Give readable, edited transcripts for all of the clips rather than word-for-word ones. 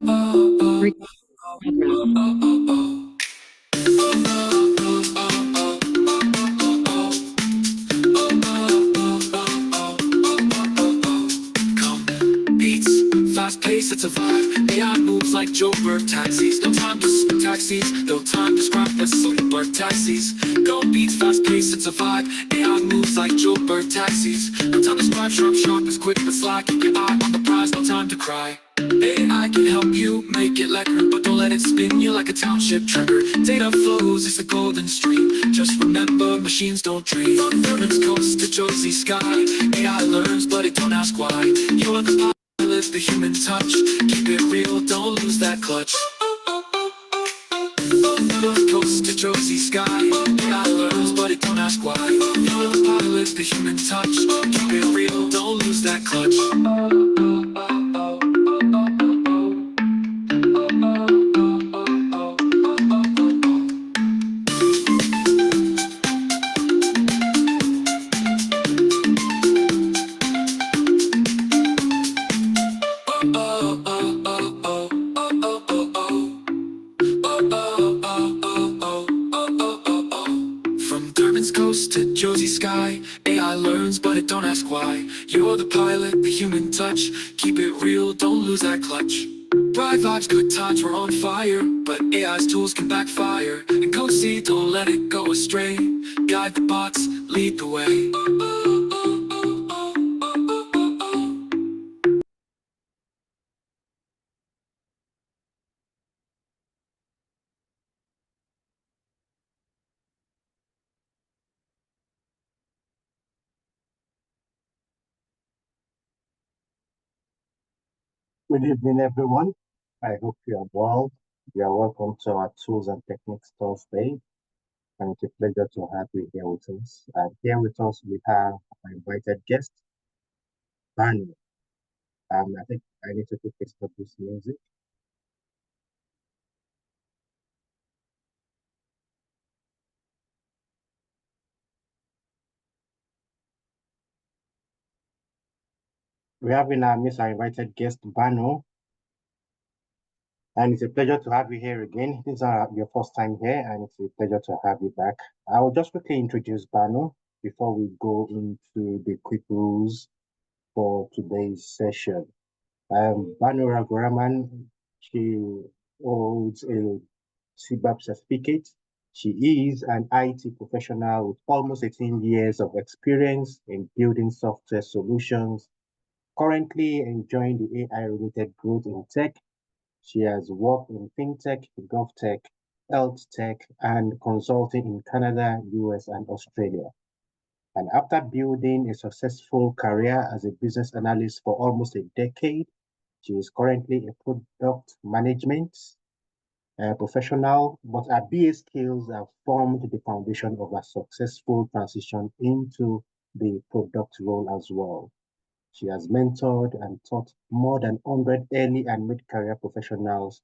Beats, fast pace, it's a vibe. AI moves like Joburg taxis. No time to taxis, no time to scrap with Soderbergh taxis. Go beats, fast pace, it's a vibe. AI moves like Joburg taxis. No time to scrap, sharp is quick but slack. Keep your eye on the prize, no time to cry. AI can help you make it lekker, but don't let it spin you like a township tracker. Data flows, it's a golden stream. Just remember, machines don't dream. From Durban's coast to Josie sky, AI learns, but it don't ask why. You're the pilot, the human touch. Keep it real, don't lose that clutch. From coast to Josie sky, AI learns, but it don't ask why. You're the pilot, the human touch. Keep it real, don't lose that clutch. From Durban's coast to Josie sky, AI learns, but it don't ask why. You're the pilot, the human touch. Keep it real, don't lose that clutch. Bright vibes, good times, we're on fire, but AI's tools can backfire. And Code C, don't let it go astray. Guide the bots, lead the way. Good evening, everyone. I hope you are well. You are welcome to our Tools and Techniques Thursday, and it's a pleasure to have you here with us. And here with us, we have our invited guest, Banu. I think I need to quickly stop this music. We have in our midst our invited guest, Banu, and it's a pleasure to have you here again. This is your first time here, and it's a pleasure to have you back. I will just quickly introduce Banu before we go into the quick rules for today's session. Banu Raghuraman, she holds a CBAP certificate. She is an IT professional with almost 18 years of experience in building software solutions, currently enjoying the AI-related growth in tech. She has worked in fintech, govtech, health tech, and consulting in Canada, US, and Australia. And after building a successful career as a business analyst for almost a decade, she is currently a product management professional, but her BA skills have formed the foundation of a successful transition into the product role as well. She has mentored and taught more than 100 early and mid-career professionals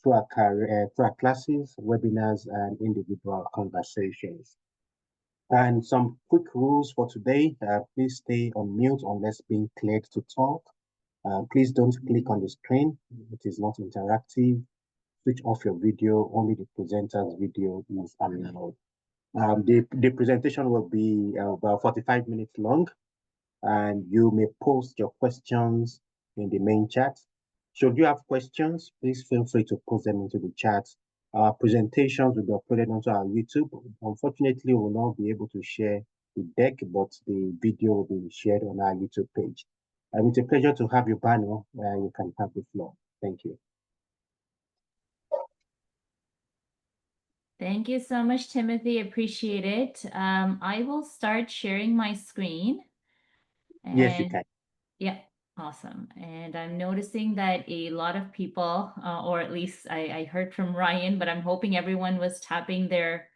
through her classes, webinars, and individual conversations. And some quick rules for today. Please stay on mute unless being cleared to talk. Please don't click on the screen. It is not interactive. Switch off your video. Only the presenter's video is allowed. The presentation will be about 45 minutes long, and you may post your questions in the main chat. Should you have questions, please feel free to post them into the chat. Our presentations will be uploaded onto our YouTube. Unfortunately, we will not be able to share the deck, but the video will be shared on our YouTube page. And it's a pleasure to have you, Banu. You can have the floor. Thank you. Thank you so much, Timothy. Appreciate it. I will start sharing my screen. Yes, you can. Yeah, awesome. And I'm noticing that a lot of people, or at least I heard from Ryan, but I'm hoping everyone was tapping their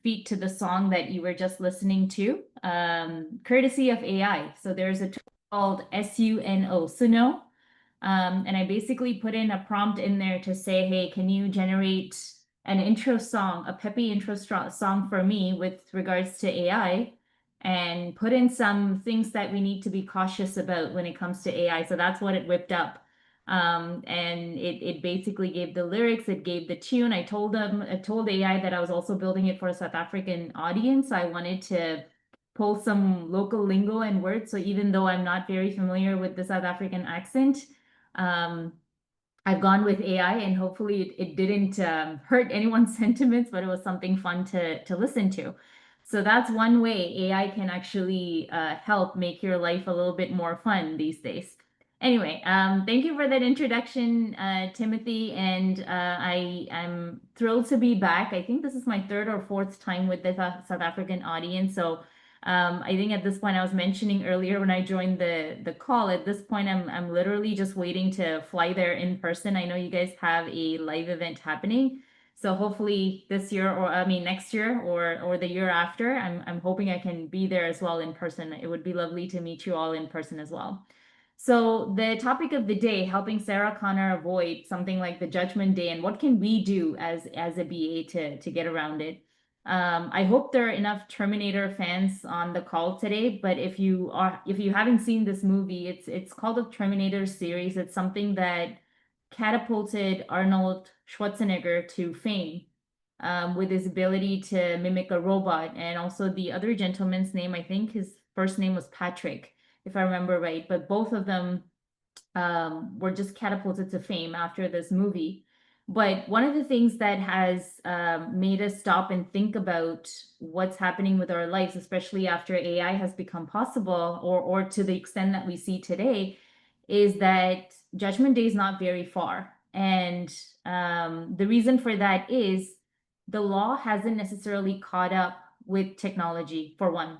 feet to the song that you were just listening to, courtesy of AI. So there's a tool called Suno. And I basically put in a prompt in there to say, hey, can you generate an intro song, a peppy intro song for me with regards to AI, and put in some things that we need to be cautious about when it comes to AI. So that's what it whipped up. And it basically gave the lyrics, it gave the tune. I told AI that I was also building it for a South African audience. I wanted to pull some local lingo and words. So even though I'm not very familiar with the South African accent, um, I've gone with AI, and hopefully it didn't hurt anyone's sentiments, but it was something fun to listen to. So that's one way AI can actually help make your life a little bit more fun these days. Anyway, thank you for that introduction, Timothy, and I'm thrilled to be back. I think this is my third or fourth time with the South African audience. So I think at this point, I was mentioning earlier when I joined the call, at this point, I'm literally just waiting to fly there in person. I know you guys have a live event happening. So hopefully this year, or I mean next year, or the year after, I'm hoping I can be there as well in person. It would be lovely to meet you all in person as well. So the topic of the day, helping Sarah Connor avoid something like the Judgment Day, and what can we do as a BA to get around it. I hope there are enough Terminator fans on the call today, but if you haven't seen this movie, it's called the Terminator series. It's something that catapulted Arnold Schwarzenegger to fame, with his ability to mimic a robot. And also the other gentleman's name, I think his first name was Patrick, if I remember right. But both of them were just catapulted to fame after this movie. But one of the things that has made us stop and think about what's happening with our lives, especially after AI has become possible, or to the extent that we see today, is that Judgment Day is not very far. And the reason for that is the law hasn't necessarily caught up with technology, for one.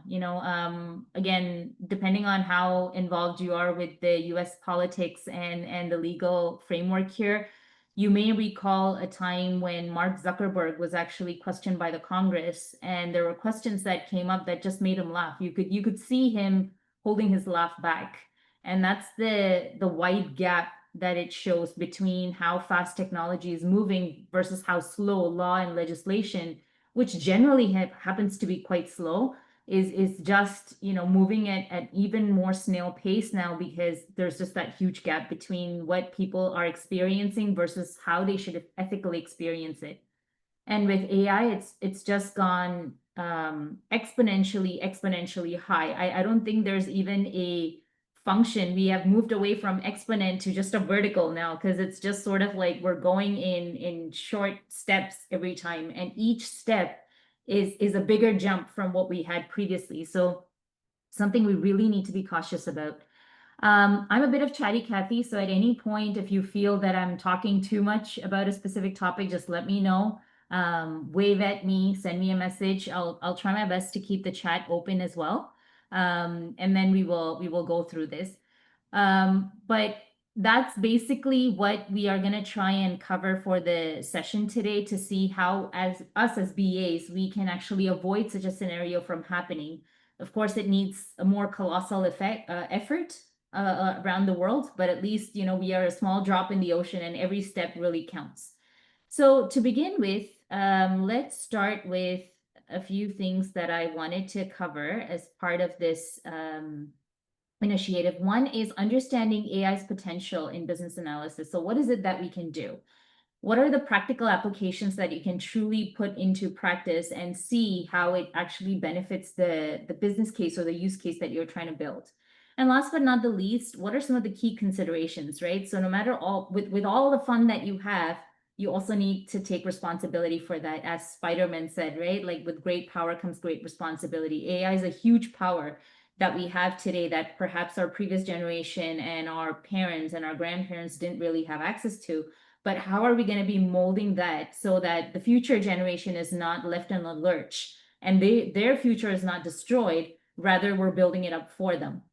Again, depending on how involved you are with the US politics and the legal framework here, you may recall a time when Mark Zuckerberg was actually questioned by the Congress, and there were questions that came up that just made him laugh. You could see him holding his laugh back. And that's the wide gap that it shows between how fast technology is moving versus how slow law and legislation, which generally happens to be quite slow, is just moving at even more snail pace now, because there's just that huge gap between what people are experiencing versus how they should ethically experience it. And with AI, it's just gone exponentially high. I don't think there's even a function. We have moved away from exponent to just a vertical now, because it's just sort of like we're going in short steps every time, and each step is a bigger jump from what we had previously. So something we really need to be cautious about. I'm a bit of chatty Cathy, so at any point, if you feel that I'm talking too much about a specific topic, just let me know. Wave at me, send me a message. I'll try my best to keep the chat open as well. And then we will go through this. But that's basically what we are going to try and cover for the session today, to see how as BAs, we can actually avoid such a scenario from happening. Of course, it needs a more colossal effort around the world, but at least, we are a small drop in the ocean, and every step really counts. So to begin with, let's start with a few things that I wanted to cover as part of this initiative. One is understanding AI's potential in business analysis. So what is it that we can do? What are the practical applications that you can truly put into practice and see how it actually benefits the business case or the use case that you're trying to build? And last but not the least, what are some of the key considerations, right? So no matter with all the fun that you have, you also need to take responsibility for that. As Spider-Man said, right? Like, with great power comes great responsibility. AI is a huge power that we have today that perhaps our previous generation and our parents and our grandparents didn't really have access to. But how are we going to be molding that so that the future generation is not left in a lurch and their future is not destroyed? Rather, we're building it up for them.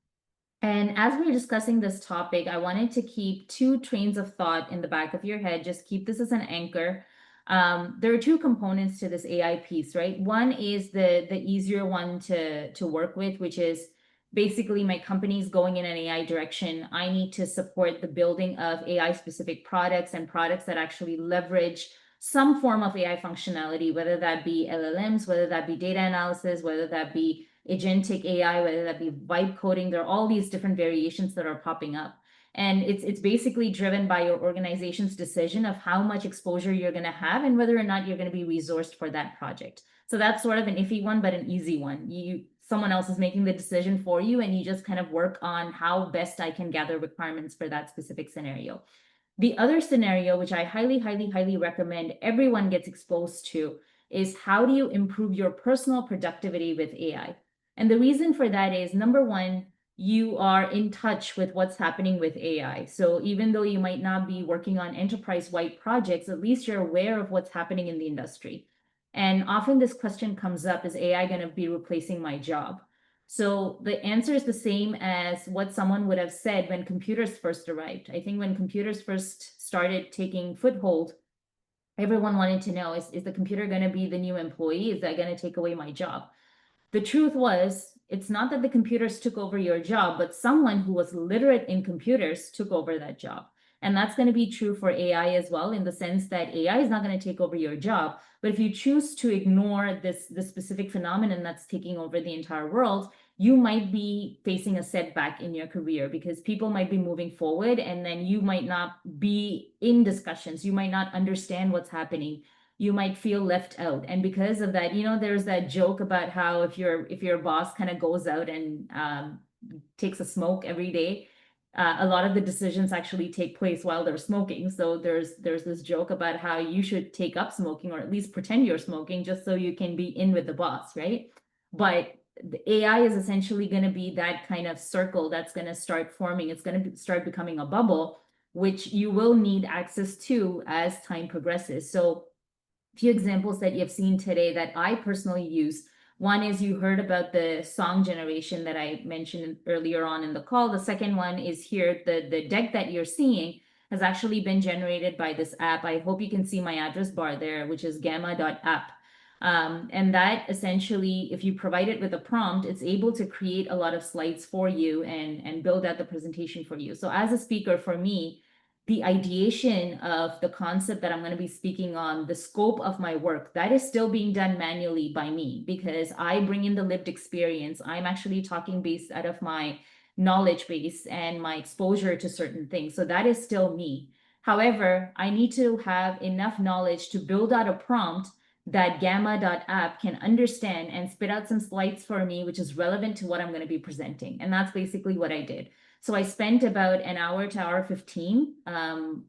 And as we're discussing this topic, I wanted to keep two trains of thought in the back of your head. Just keep this as an anchor. There are two components to this AI piece, right? One is the easier one to work with, which is basically my company's going in an AI direction. I need to support the building of AI specific products and products that actually leverage some form of AI functionality, whether that be LLMs, whether that be data analysis, whether that be agentic AI, whether that be vibe coding. There are all these different variations that are popping up. And it's basically driven by your organization's decision of how much exposure you're going to have and whether or not you're going to be resourced for that project. So that's sort of an iffy one, but an easy one. Someone else is making the decision for you, and you just kind of work on how best I can gather requirements for that specific scenario. The other scenario, which I highly, highly, highly recommend everyone gets exposed to, is how do you improve your personal productivity with AI? And the reason for that is, number one, you are in touch with what's happening with AI. So even though you might not be working on enterprise-wide projects, at least you're aware of what's happening in the industry. And often this question comes up, is AI going to be replacing my job? So the answer is the same as what someone would have said when computers first arrived. I think when computers first started taking foothold, everyone wanted to know, is the computer going to be the new employee? Is that going to take away my job? The truth was, it's not that the computers took over your job, but someone who was literate in computers took over that job. And that's going to be true for AI as well, in the sense that AI is not going to take over your job. But if you choose to ignore this specific phenomenon that's taking over the entire world, you might be facing a setback in your career, because people might be moving forward and then you might not be in discussions. You might not understand what's happening. You might feel left out. And because of that, there's that joke about how if your boss kind of goes out and takes a smoke every day, a lot of the decisions actually take place while they're smoking. So there's this joke about how you should take up smoking, or at least pretend you're smoking, just so you can be in with the boss, right? But the AI is essentially going to be that kind of circle that's going to start forming. It's going to start becoming a bubble, which you will need access to as time progresses. So few examples that you've seen today that I personally use. One is, you heard about the song generation that I mentioned earlier on in the call. The second one is here, the deck that you're seeing has actually been generated by this app. I hope you can see my address bar there, which is gamma.app. And that essentially, if you provide it with a prompt, it's able to create a lot of slides for you and build out the presentation for you. So as a speaker, for me, the ideation of the concept that I'm going to be speaking on, the scope of my work, that is still being done manually by me, because I bring in the lived experience. I'm actually talking based out of my knowledge base and my exposure to certain things. So that is still me. However, I need to have enough knowledge to build out a prompt that gamma.app can understand and spit out some slides for me, which is relevant to what I'm going to be presenting. And that's basically what I did. So I spent about an hour to hour 15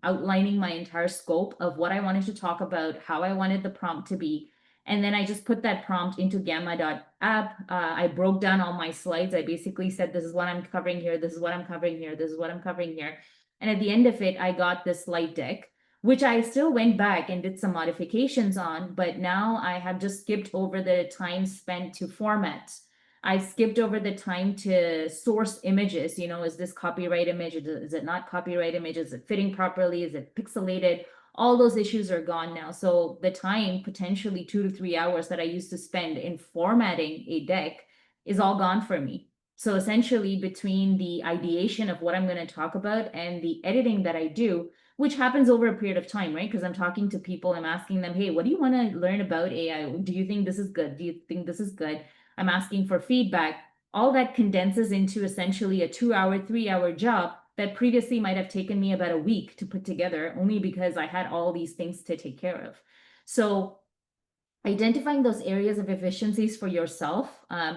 outlining my entire scope of what I wanted to talk about, how I wanted the prompt to be. And then I just put that prompt into gamma.app. I broke down all my slides. I basically said, this is what I'm covering here. This is what I'm covering here. This is what I'm covering here. And at the end of it, I got this slide deck, which I still went back and did some modifications on. But now I have just skipped over the time spent to format. I skipped over the time to source images. Is this copyright image? Is it not copyright image? Is it fitting properly? Is it pixelated? All those issues are gone now. So the time, potentially 2 to 3 hours, that I used to spend in formatting a deck is all gone for me. So essentially, between the ideation of what I'm going to talk about and the editing that I do, which happens over a period of time, right? Because I'm talking to people, I'm asking them, hey, what do you want to learn about AI? Do you think this is good? Do you think this is good? I'm asking for feedback. All that condenses into essentially a 2-hour, 3-hour job that previously might have taken me about a week to put together, only because I had all these things to take care of. So identifying those areas of efficiencies for yourself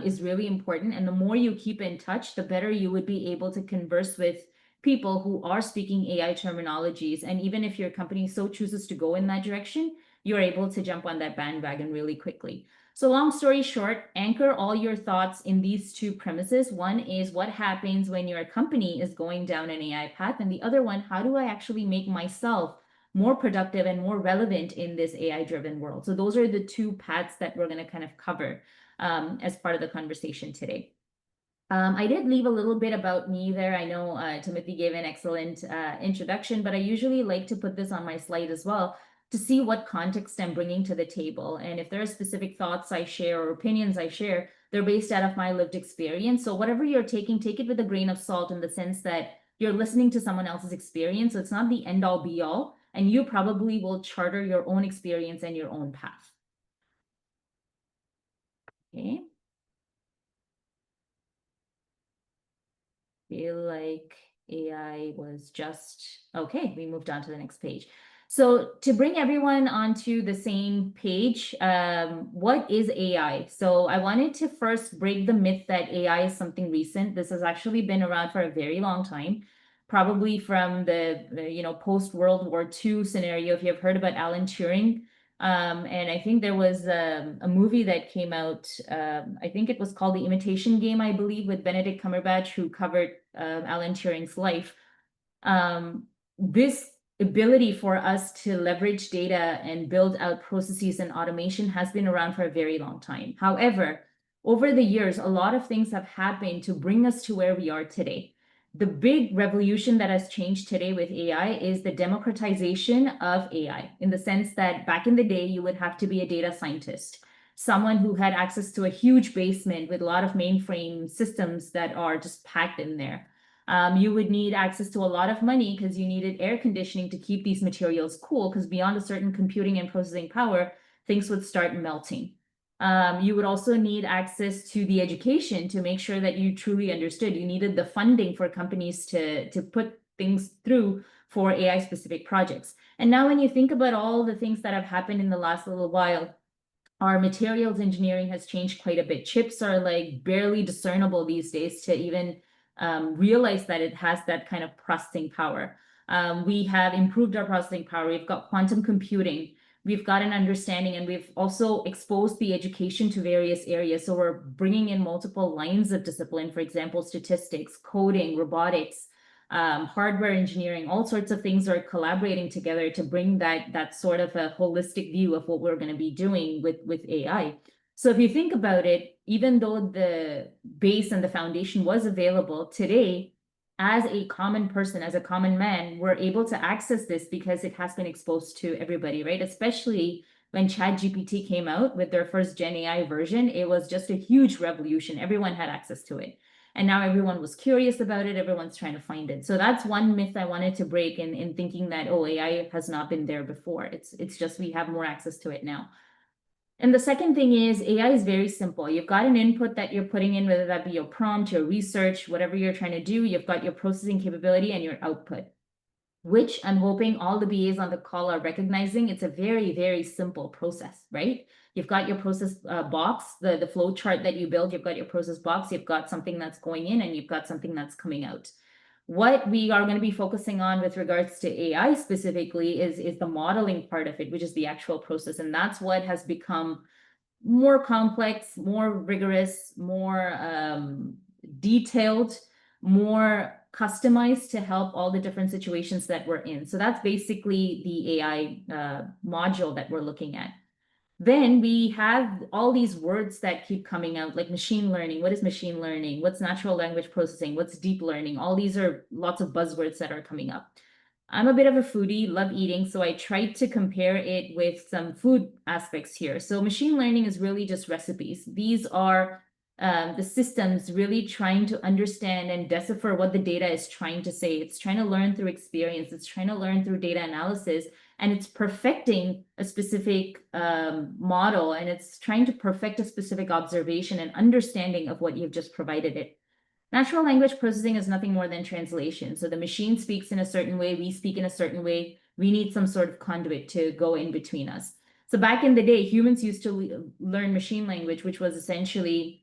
is really important. And the more you keep in touch, the better you would be able to converse with people who are speaking AI terminologies. And even if your company so chooses to go in that direction, you're able to jump on that bandwagon really quickly. So long story short, anchor all your thoughts in these two premises. One is, what happens when your company is going down an AI path? And the other one, how do I actually make myself more productive and more relevant in this AI-driven world? So those are the two paths that we're going to kind of cover as part of the conversation today. I did leave a little bit about me there. I know Timothy gave an excellent introduction, but I usually like to put this on my slide as well, to see what context I'm bringing to the table. And if there are specific thoughts I share or opinions I share, they're based out of my lived experience. So whatever you're taking, take it with a grain of salt, in the sense that you're listening to someone else's experience. So it's not the end all be all, and you probably will charter your own experience and your own path. Okay. Feel like AI was just, okay, we moved on to the next page. So to bring everyone onto the same page, what is AI? So I wanted to first break the myth that AI is something recent. This has actually been around for a very long time, probably from the post World War II scenario. If you've heard about Alan Turing, and I think there was a movie that came out. I think it was called The Imitation Game, I believe, with Benedict Cumberbatch, who covered Alan Turing's life. This ability for us to leverage data and build out processes and automation has been around for a very long time. However, over the years, a lot of things have happened to bring us to where we are today. The big revolution that has changed today with AI is the democratization of AI, in the sense that back in the day, you would have to be a data scientist, someone who had access to a huge basement with a lot of mainframe systems that are just packed in there. You would need access to a lot of money because you needed air conditioning to keep these materials cool, because beyond a certain computing and processing power, things would start melting. You would also need access to the education to make sure that you truly understood. You needed the funding for companies to put things through for AI specific projects. And now when you think about all the things that have happened in the last little while, our materials engineering has changed quite a bit. Chips are like barely discernible these days to even realize that it has that kind of processing power. We have improved our processing power. We've got quantum computing. We've got an understanding, and we've also exposed the education to various areas. So we're bringing in multiple lines of discipline, for example, statistics, coding, robotics, hardware engineering, all sorts of things are collaborating together to bring that sort of a holistic view of what we're going to be doing with AI. So if you think about it, even though the base and the foundation was available today, as a common person, as a common man, we're able to access this because it has been exposed to everybody, right? Especially when ChatGPT came out with their first Gen AI version, it was just a huge revolution. Everyone had access to it. And now everyone was curious about it. Everyone's trying to find it. So that's one myth I wanted to break in thinking that, oh, AI has not been there before. It's just we have more access to it now. And the second thing is AI is very simple. You've got an input that you're putting in, whether that be your prompt, your research, whatever you're trying to do. You've got your processing capability and your output, which I'm hoping all the BAs on the call are recognizing. It's a very, very simple process, right? You've got your process box, the flow chart that you build. You've got your process box. You've got something that's going in and you've got something that's coming out. What we are going to be focusing on with regards to AI specifically is the modeling part of it, which is the actual process. And that's what has become more complex, more rigorous, more detailed, more customized to help all the different situations that we're in. So that's basically the AI module that we're looking at. Then we have all these words that keep coming out, like machine learning. What is machine learning? What's natural language processing? What's deep learning? All these are lots of buzzwords that are coming up. I'm a bit of a foodie, love eating, so I tried to compare it with some food aspects here. So machine learning is really just recipes. These are the systems really trying to understand and decipher what the data is trying to say. It's trying to learn through experience. It's trying to learn through data analysis, and it's perfecting a specific model, and it's trying to perfect a specific observation and understanding of what you've just provided it. Natural language processing is nothing more than translation. So the machine speaks in a certain way, we speak in a certain way. We need some sort of conduit to go in between us. So back in the day, humans used to learn machine language, which was essentially,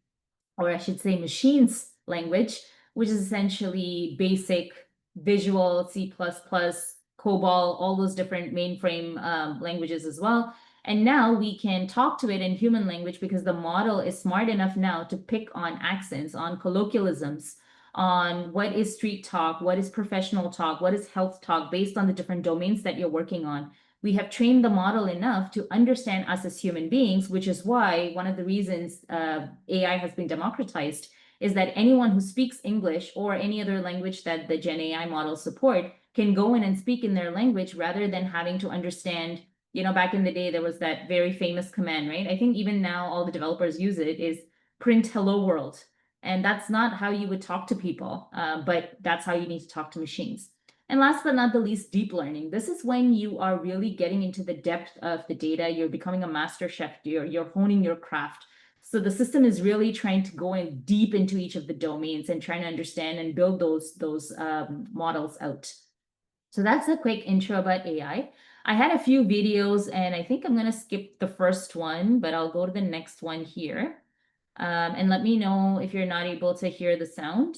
or I should say machines language, which is essentially basic visual, C++, COBOL, all those different mainframe languages as well. And now we can talk to it in human language because the model is smart enough now to pick on accents, on colloquialisms, on what is street talk, what is professional talk, what is health talk, based on the different domains that you're working on. We have trained the model enough to understand us as human beings, which is why one of the reasons AI has been democratized is that anyone who speaks English or any other language that the Gen AI models support can go in and speak in their language rather than having to understand. Back in the day, there was that very famous command, right? I think even now all the developers use it, is print hello world. And that's not how you would talk to people, but that's how you need to talk to machines. And last but not the least, deep learning. This is when you are really getting into the depth of the data. You're becoming a master chef. You're honing your craft So the system is really trying to go in deep into each of the domains and trying to understand and build those models out. So that's a quick intro about AI. I had a few videos and I think I'm going to skip the first one, but I'll go to the next one here. And let me know if you're not able to hear the sound.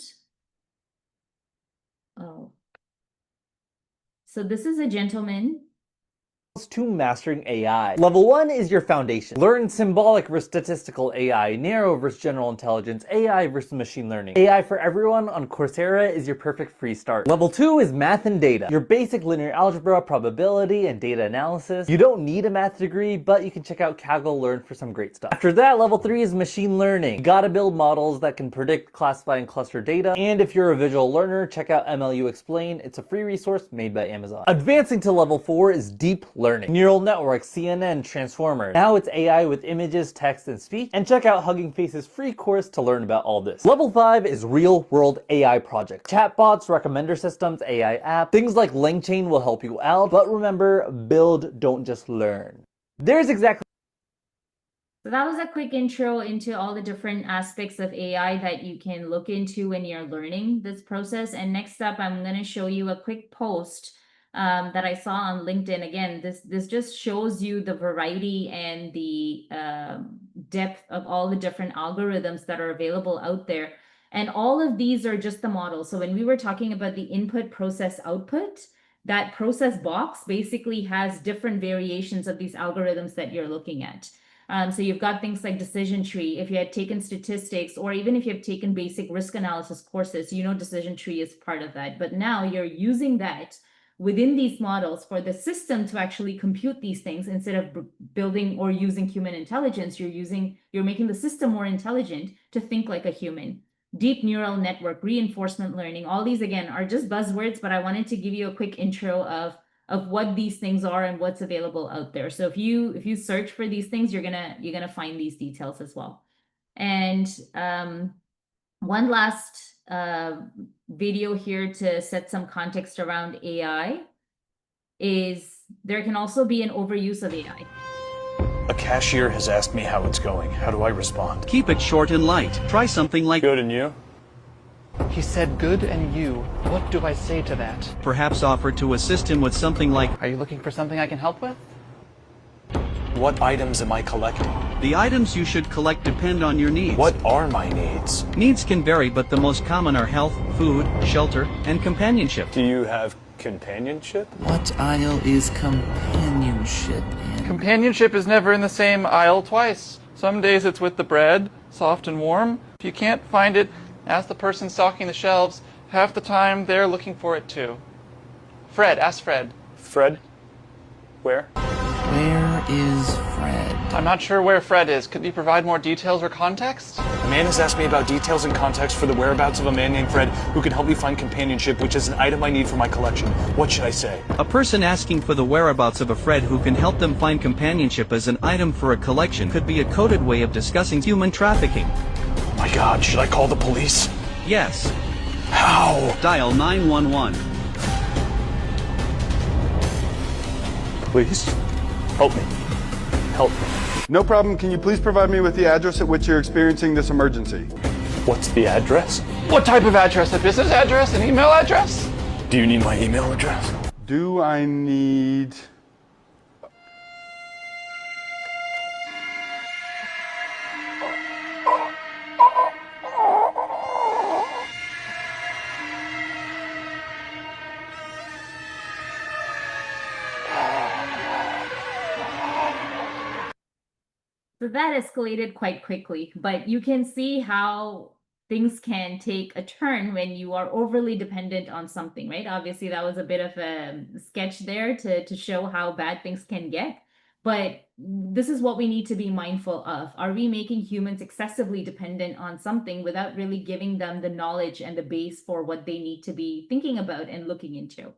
Oh. So this is a gentleman. To mastering AI. Level 1 is your foundation. Learn symbolic versus statistical AI, narrow versus general intelligence, AI versus machine learning. AI for everyone on Coursera is your perfect free start. Level 2 is math and data. Your basic linear algebra, probability, and data analysis. You don't need a math degree, but you can check out Kaggle Learn for some great stuff. After that, level 3 is machine learning. You gotta build models that can predict, classify, and cluster data. And if you're a visual learner, check out MLU Explain. It's a free resource made by Amazon. Advancing to level 4 is deep learning. Neural networks, CNN, transformers. Now it's AI with images, text, and speech. And check out Hugging Face's free course to learn about all this. Level 5 is real world AI projects. Chatbots, recommender systems, AI apps. Things like LangChain will help you out. But remember, build, don't just learn. There's exactly. So that was a quick intro into all the different aspects of AI that you can look into when you're learning this process. And next up, I'm going to show you a quick post that I saw on LinkedIn. Again, this just shows you the variety and the depth of all the different algorithms that are available out there. And all of these are just the models. So when we were talking about the input, process, output, that process box basically has different variations of these algorithms that you're looking at. So you've got things like decision tree. If you had taken statistics, or even if you have taken basic risk analysis courses, you know decision tree is part of that. But now you're using that within these models for the system to actually compute these things instead of building or using human intelligence. You're making the system more intelligent to think like a human. Deep neural network, reinforcement learning, all these again are just buzzwords, but I wanted to give you a quick intro of what these things are and what's available out there. So if you search for these things, you're gonna find these details as well. And one last video here to set some context around AI is there can also be an overuse of AI. A cashier has asked me how it's going. How do I respond? Keep it short and light. Try something like, Good, and you? He said good and you. What do I say to that? perhaps offer to assist him with something like, Are you looking for something I can help with? What items am I collecting? the items you should collect depend on your needs. What are my needs? Needs can vary, but the most common are health, food, shelter, and companionship. Do you have companionship? What aisle is companionship in? Companionship is never in the same aisle twice. Some days it's with the bread, soft and warm. If you can't find it, ask the person stocking the shelves. Half the time they're looking for it too. Fred, ask Fred. Fred? Where? Where is Fred? I'm not sure where Fred is. Could you provide more details or context? A man has asked me about details and context for the whereabouts of a man named Fred who can help me find companionship, which is an item I need for my collection. What should I say? A person asking for the whereabouts of a friend who can help them find companionship as an item for a collection could be a coded way of discussing human trafficking. Oh my God, should I call the police? Yes. How? Dial 911. Please? Help me. Help me. No problem. Can you please provide me with the address at which you're experiencing this emergency? What's the address? What type of address? A business address? An email address? Do you need my email address? Do I need... So that escalated quite quickly, but you can see how things can take a turn when you are overly dependent on something, right? Obviously, that was a bit of a sketch there to show how bad things can get. But this is what we need to be mindful of. Are we making humans excessively dependent on something without really giving them the knowledge and the base for what they need to be thinking about and looking into?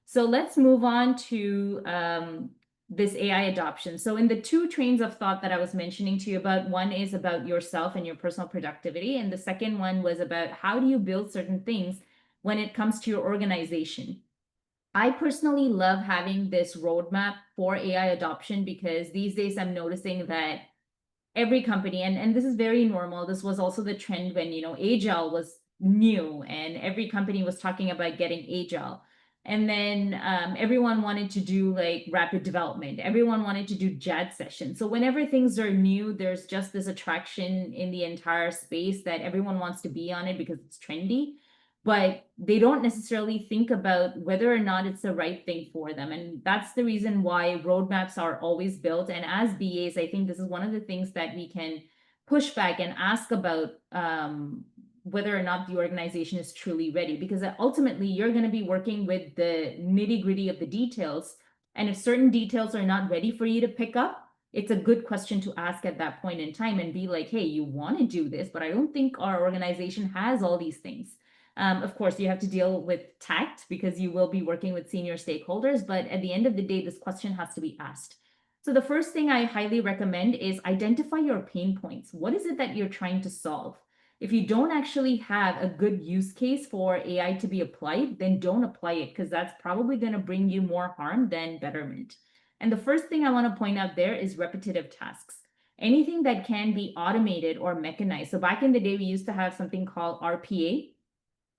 So let's move on to this AI adoption. So in the two trains of thought that I was mentioning to you about, one is about yourself and your personal productivity. And the second one was about how do you build certain things when it comes to your organization. I personally love having this roadmap for AI adoption because these days I'm noticing that every company, and this is very normal. This was also the trend when, Agile was new and every company was talking about getting Agile. And then everyone wanted to do like rapid development. Everyone wanted to do JAD sessions. So whenever things are new, there's just this attraction in the entire space that everyone wants to be on it because it's trendy, but they don't necessarily think about whether or not it's the right thing for them. And that's the reason why roadmaps are always built. And as BAs, I think this is one of the things that we can push back and ask about whether or not the organization is truly ready, because ultimately you're going to be working with the nitty-gritty of the details. And if certain details are not ready for you to pick up, it's a good question to ask at that point in time and be like, hey, you want to do this, but I don't think our organization has all these things. Of course, you have to deal with tact because you will be working with senior stakeholders, but at the end of the day, this question has to be asked. So the first thing I highly recommend is identify your pain points. What is it that you're trying to solve? If you don't actually have a good use case for AI to be applied, then don't apply it, because that's probably going to bring you more harm than betterment. And the first thing I want to point out there is repetitive tasks. Anything that can be automated or mechanized. So back in the day, we used to have something called RPA.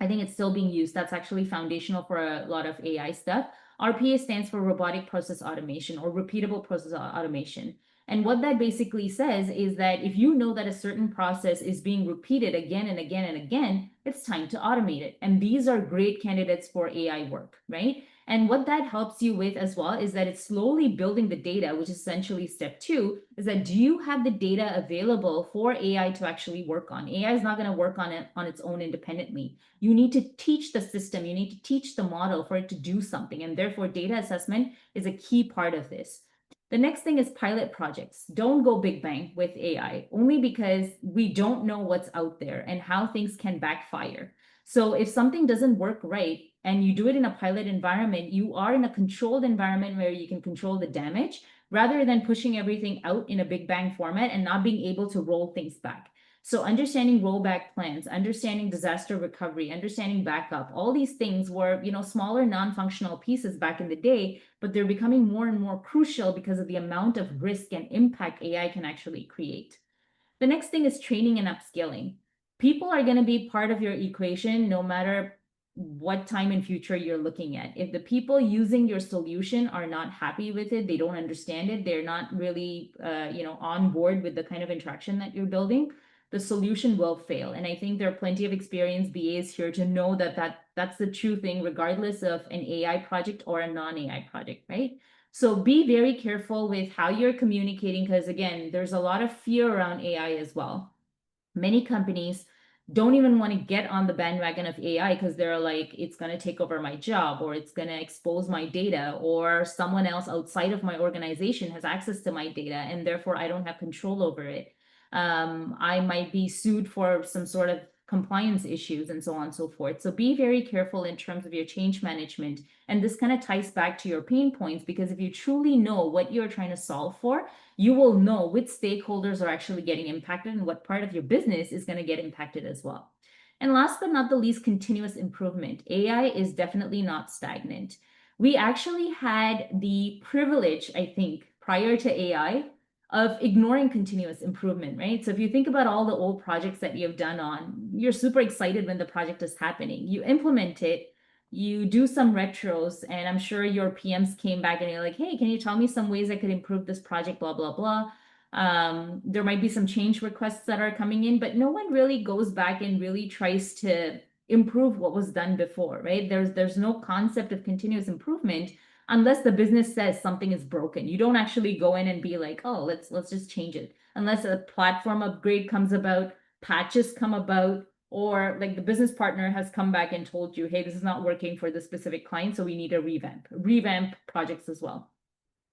I think it's still being used. That's actually foundational for a lot of AI stuff. RPA stands for robotic process automation, or repeatable process automation. And what that basically says is that if you know that a certain process is being repeated again and again and again, it's time to automate it. And these are great candidates for AI work, right? And what that helps you with as well is that it's slowly building the data, which is essentially step 2, is that do you have the data available for AI to actually work on? AI is not going to work on it on its own independently. You need to teach the system, you need to teach the model for it to do something. And therefore, data assessment is a key part of this. The next thing is pilot projects. Don't go big bang with AI, only because we don't know what's out there and how things can backfire. So if something doesn't work right and you do it in a pilot environment, you are in a controlled environment where you can control the damage rather than pushing everything out in a big bang format and not being able to roll things back. So understanding rollback plans, understanding disaster recovery, understanding backup, all these things were, smaller non-functional pieces back in the day, but they're becoming more and more crucial because of the amount of risk and impact AI can actually create. The next thing is training and upskilling. People are going to be part of your equation no matter what time in future you're looking at. If the people using your solution are not happy with it, they don't understand it, they're not really on board with the kind of interaction that you're building, the solution will fail. And I think there are plenty of experienced BAs here to know that's the true thing, regardless of an AI project or a non-AI project, right? So be very careful with how you're communicating, because again, there's a lot of fear around AI as well. Many companies don't even want to get on the bandwagon of AI because they're like, it's going to take over my job, or it's going to expose my data, or someone else outside of my organization has access to my data and therefore I don't have control over it. I might be sued for some sort of compliance issues and so on and so forth. So be very careful in terms of your change management. And this kind of ties back to your pain points, because if you truly know what you're trying to solve for, you will know which stakeholders are actually getting impacted and what part of your business is going to get impacted as well. And last but not the least, continuous improvement. AI is definitely not stagnant. We actually had the privilege, I think, prior to AI, of ignoring continuous improvement, right? So if you think about all the old projects that you've done on, you're super excited when the project is happening. You implement it, you do some retros, and I'm sure your PMs came back and you're like, hey, can you tell me some ways I could improve this project, blah, blah, blah. There might be some change requests that are coming in, but no one really goes back and really tries to improve what was done before, right? There's no concept of continuous improvement unless the business says something is broken. You don't actually go in and be like, oh, let's just change it. Unless a platform upgrade comes about, patches come about, or like the business partner has come back and told you, hey, this is not working for this specific client, so we need a revamp projects as well.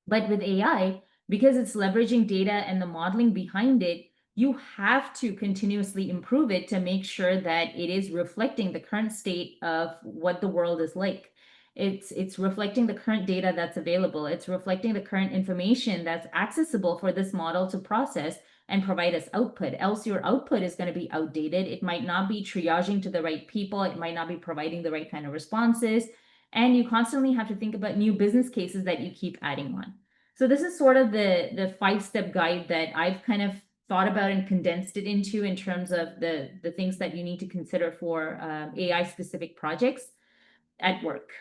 But with AI, because it's leveraging data and the modeling behind it, you have to continuously improve it to make sure that it is reflecting the current state of what the world is like. It's reflecting the current data that's available. It's reflecting the current information that's accessible for this model to process and provide us output. Else your output is going to be outdated. It might not be triaging to the right people. It might not be providing the right kind of responses. And you constantly have to think about new business cases that you keep adding on. So this is sort of the 5-step guide that I've kind of thought about and condensed it into in terms of the things that you need to consider for AI specific projects at work.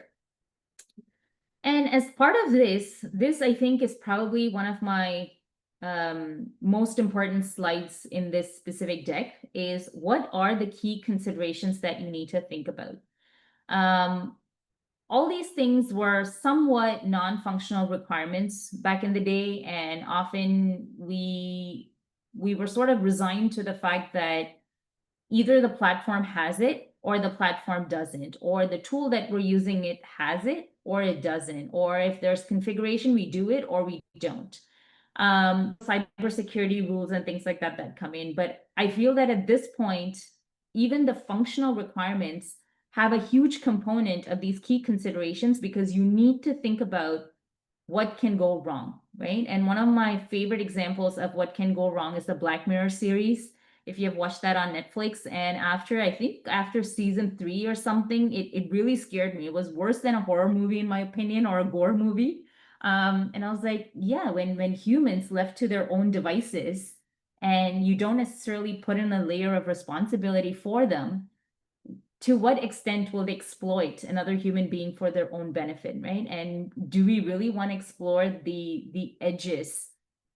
And as part of this I think is probably one of my most important slides in this specific deck is what are the key considerations that you need to think about. All these things were somewhat non-functional requirements back in the day, and often we were sort of resigned to the fact that either the platform has it or the platform doesn't, or the tool that we're using it has it or it doesn't, or if there's configuration, we do it or we don't. Cybersecurity rules and things like that that come in. But I feel that at this point, even the functional requirements have a huge component of these key considerations because you need to think about what can go wrong, right? And one of my favorite examples of what can go wrong is the Black Mirror series. If you have watched that on Netflix, and I think after season 3 or something, it really scared me. It was worse than a horror movie, in my opinion, or a gore movie. And I was like, yeah, when humans left to their own devices and you don't necessarily put in a layer of responsibility for them, to what extent will they exploit another human being for their own benefit, right? And do we really want to explore the edges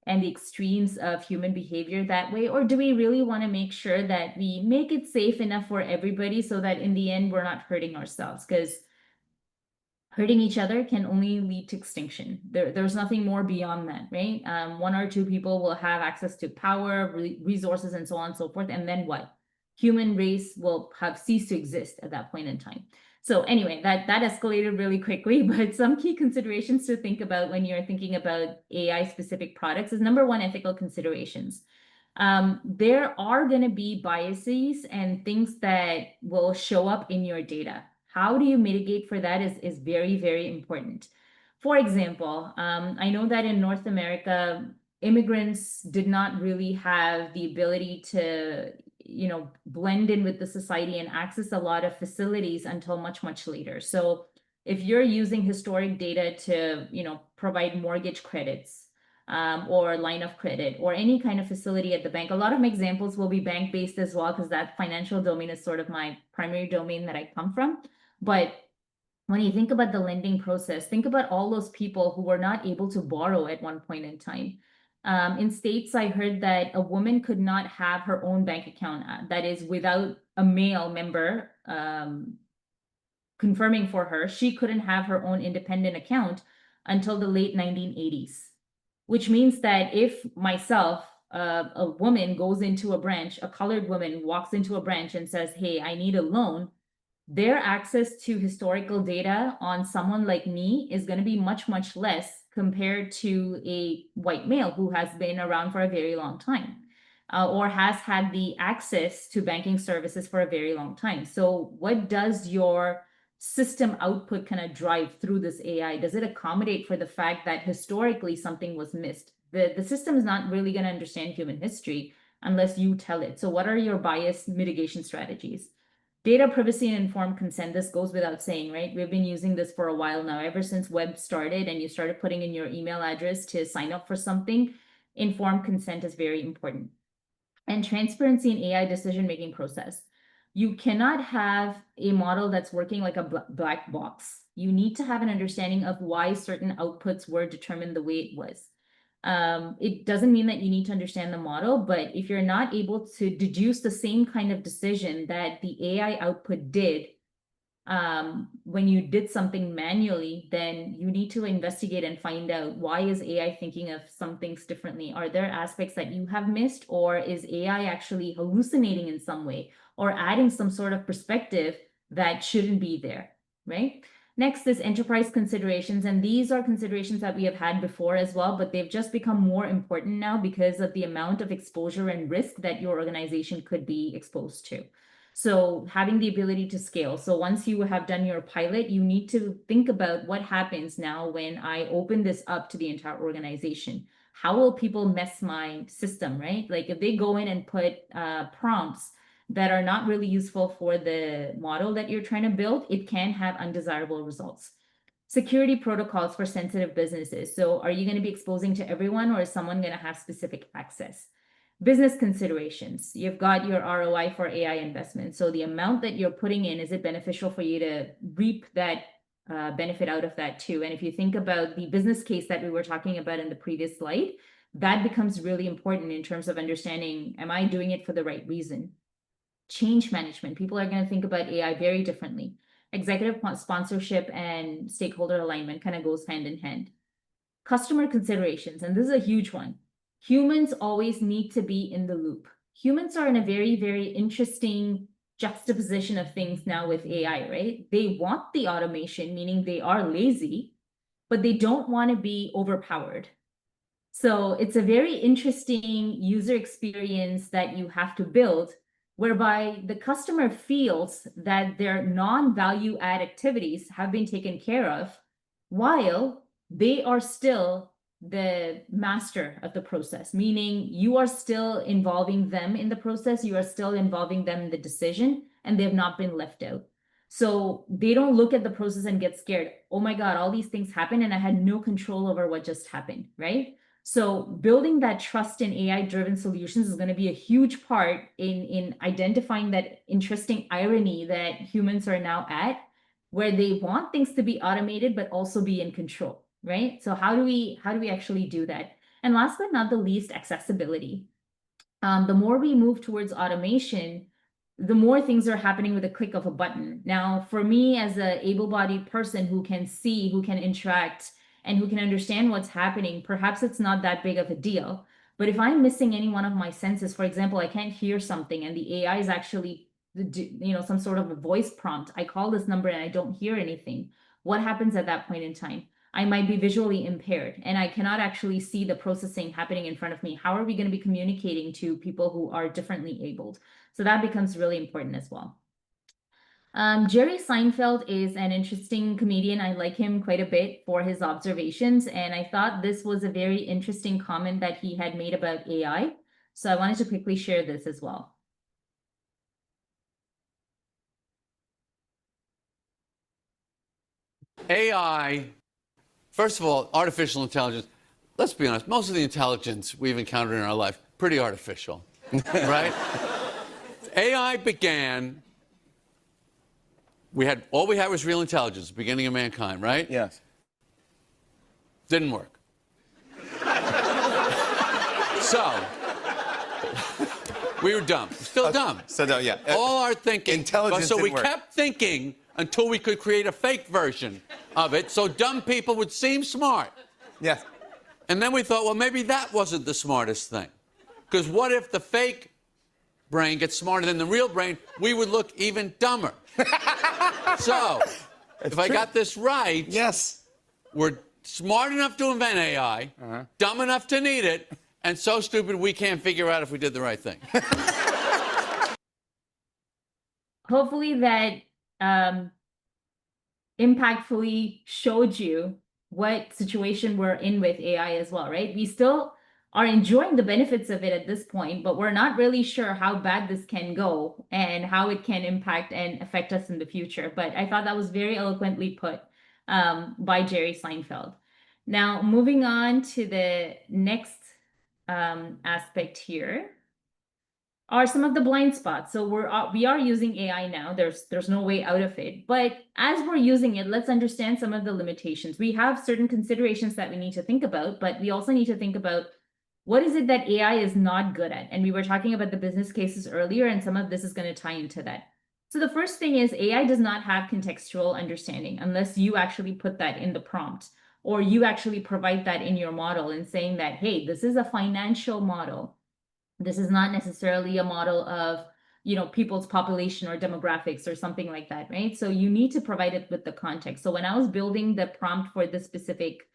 and the extremes of human behavior that way? Or do we really want to make sure that we make it safe enough for everybody so that in the end, we're not hurting ourselves? Because hurting each other can only lead to extinction. There's nothing more beyond that, right? 1 or 2 people will have access to power, resources, and so on and so forth. And then what? Human race will have ceased to exist at that point in time. So anyway, that escalated really quickly, but some key considerations to think about when you're thinking about AI specific products is number 1, ethical considerations. There are going to be biases and things that will show up in your data. How do you mitigate for that is very, very important. For example, I know that in North America, immigrants did not really have the ability to blend in with the society and access a lot of facilities until much, much later. So if you're using historic data to, provide mortgage credits or line of credit or any kind of facility at the bank, a lot of my examples will be bank-based as well, because that financial domain is sort of my primary domain that I come from. But when you think about the lending process, think about all those people who were not able to borrow at one point in time. In states, I heard that a woman could not have her own bank account, that is, without a male member confirming for her, she couldn't have her own independent account until the late 1980s, which means that if myself, a woman goes into a branch, a colored woman walks into a branch and says, hey, I need a loan, their access to historical data on someone like me is going to be much, much less compared to a white male who has been around for a very long time or has had the access to banking services for a very long time. So what does your system output kind of drive through this AI? Does it accommodate for the fact that historically something was missed? The system is not really going to understand human history unless you tell it. So what are your bias mitigation strategies? Data privacy and informed consent, this goes without saying, right? We've been using this for a while now, ever since web started and you started putting in your email address to sign up for something. Informed consent is very important. And transparency in AI decision-making process. You cannot have a model that's working like a black box. You need to have an understanding of why certain outputs were determined the way it was. It doesn't mean that you need to understand the model, but if you're not able to deduce the same kind of decision that the AI output did when you did something manually, then you need to investigate and find out, why is AI thinking of some things differently? Are there aspects that you have missed, or is AI actually hallucinating in some way or adding some sort of perspective that shouldn't be there, right? Next is enterprise considerations, and these are considerations that we have had before as well, but they've just become more important now because of the amount of exposure and risk that your organization could be exposed to. So having the ability to scale. So once you have done your pilot, you need to think about what happens now when I open this up to the entire organization. How will people mess my system, right? Like if they go in and put prompts that are not really useful for the model that you're trying to build, it can have undesirable results. Security protocols for sensitive businesses. So are you going to be exposing to everyone, or is someone going to have specific access? Business considerations. You've got your ROI for AI investment. So the amount that you're putting in, is it beneficial for you to reap that benefit out of that too? And if you think about the business case that we were talking about in the previous slide, that becomes really important in terms of understanding, am I doing it for the right reason? Change management. People are going to think about AI very differently. Executive sponsorship and stakeholder alignment kind of goes hand in hand. Customer considerations, and this is a huge one. Humans always need to be in the loop. Humans are in a very, very interesting juxtaposition of things now with AI, right? They want the automation, meaning they are lazy, but they don't want to be overpowered. So it's a very interesting user experience that you have to build, whereby the customer feels that their non-value add activities have been taken care of, while they are still the master of the process, meaning you are still involving them in the process, you are still involving them in the decision, and they've not been left out. So they don't look at the process and get scared. Oh my God, all these things happened and I had no control over what just happened, right? So building that trust in AI-driven solutions is going to be a huge part in identifying that interesting irony that humans are now at, where they want things to be automated, but also be in control, right? So how do we actually do that? And last but not the least, accessibility. The more we move towards automation, the more things are happening with a click of a button. Now, for me as an able-bodied person who can see, who can interact, and who can understand what's happening, perhaps it's not that big of a deal. But if I'm missing any one of my senses, for example, I can't hear something and the AI is actually, some sort of a voice prompt. I call this number and I don't hear anything. What happens at that point in time? I might be visually impaired and I cannot actually see the processing happening in front of me. How are we going to be communicating to people who are differently abled? So that becomes really important as well. Jerry Seinfeld is an interesting comedian. I like him quite a bit for his observations, and I thought this was a very interesting comment that he had made about AI. So I wanted to quickly share this as well. AI, first of all, artificial intelligence, let's be honest, most of the intelligence we've encountered in our life, pretty artificial, right? AI began, all we had was real intelligence, beginning of mankind, right? Yes. Didn't work. So, we were dumb. Still dumb. So, no, yeah. All our thinking. Intelligence So we didn't work. kept thinking until we could create a fake version of it so dumb people would seem smart. Yes. And then we thought, well, maybe that wasn't the smartest thing. Because what if the fake brain gets smarter than the real brain? We would look even dumber. So, if I got this right, Yes. we're smart enough to invent AI, dumb enough to need it, and so stupid we can't figure out if we did the right thing. Hopefully that impactfully showed you what situation we're in with AI as well, right? We still are enjoying the benefits of it at this point, but we're not really sure how bad this can go and how it can impact and affect us in the future. But I thought that was very eloquently put by Jerry Seinfeld. Now, moving on to the next aspect here are some of the blind spots. So we are using AI now. There's no way out of it. But as we're using it, let's understand some of the limitations. We have certain considerations that we need to think about, but we also need to think about what is it that AI is not good at? And we were talking about the business cases earlier, and some of this is going to tie into that. So the first thing is AI does not have contextual understanding unless you actually put that in the prompt, or you actually provide that in your model and saying that, hey, this is a financial model. This is not necessarily a model of, people's population or demographics or something like that, right? So you need to provide it with the context. So when I was building the prompt for this specific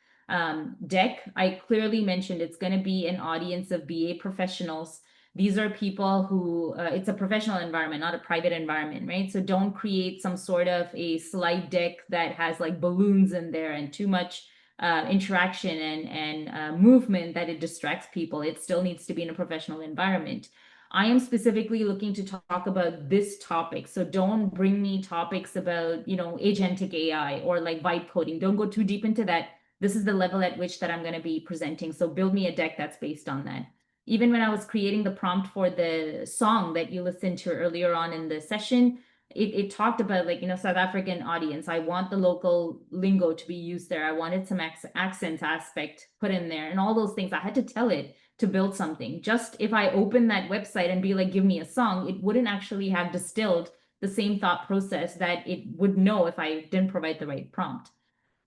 deck, I clearly mentioned it's going to be an audience of BA professionals. These are people who, it's a professional environment, not a private environment, right? So don't create some sort of a slide deck that has like balloons in there and too much interaction and movement that it distracts people. It still needs to be in a professional environment. I am specifically looking to talk about this topic. So don't bring me topics about, agentic AI or like vibe coding. Don't go too deep into that. This is the level at which that I'm going to be presenting. So build me a deck that's based on that. even when I was creating the prompt for the song that you listened to earlier on in the session, it talked about like, South African audience. I want the local lingo to be used there. I wanted some accent aspect put in there and all those things. I had to tell it to build something. Just if I open that website and be like, give me a song, it wouldn't actually have distilled the same thought process that it would know if I didn't provide the right prompt.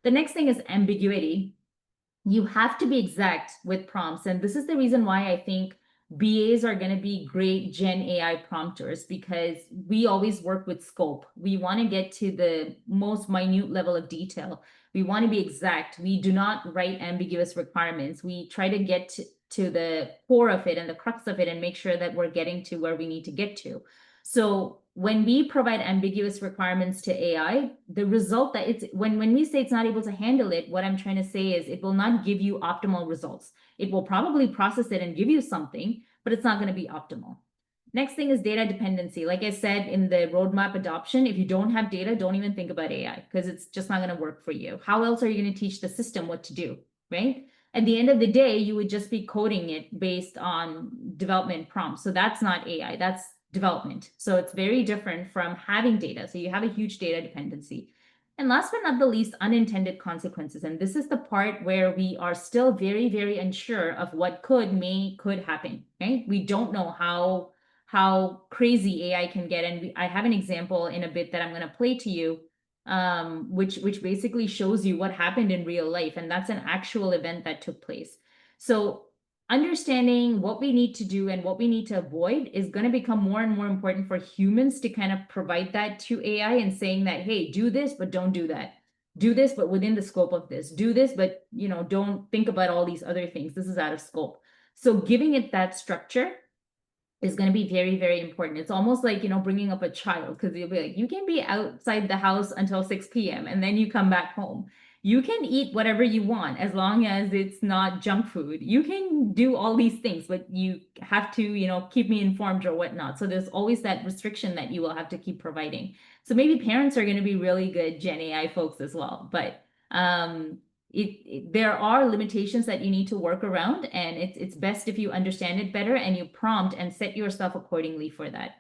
The next thing is ambiguity. You have to be exact with prompts. And this is the reason why I think BAs are going to be great Gen AI prompters, because we always work with scope. We want to get to the most minute level of detail. We want to be exact. We do not write ambiguous requirements. We try to get to the core of it and the crux of it and make sure that we're getting to where we need to get to. So when we provide ambiguous requirements to AI, the result that it's when we say it's not able to handle it, what I'm trying to say is it will not give you optimal results. It will probably process it and give you something, but it's not going to be optimal. Next thing is data dependency. Like I said in the roadmap adoption, if you don't have data, don't even think about AI because it's just not going to work for you. How else are you going to teach the system what to do, right? At the end of the day, you would just be coding it based on development prompts. So that's not AI, that's development. So it's very different from having data. So you have a huge data dependency. And last but not the least, unintended consequences. And this is the part where we are still very, very unsure of what could happen, right? We don't know how crazy AI can get. And I have an example in a bit that I'm going to play to you, which basically shows you what happened in real life. And that's an actual event that took place. So understanding what we need to do and what we need to avoid is going to become more and more important for humans to kind of provide that to AI and saying that, hey, do this, but don't do that. Do this, but within the scope of this. Do this, but don't think about all these other things. This is out of scope. So giving it that structure is going to be very, very important. It's almost like, bringing up a child, because you'll be like, you can be outside the house until 6 p.m. and then you come back home. You can eat whatever you want as long as it's not junk food. You can do all these things, but you have to, keep me informed or whatnot. So there's always that restriction that you will have to keep providing. So maybe parents are going to be really good Gen AI folks as well. But there are limitations that you need to work around, and it's best if you understand it better and you prompt and set yourself accordingly for that.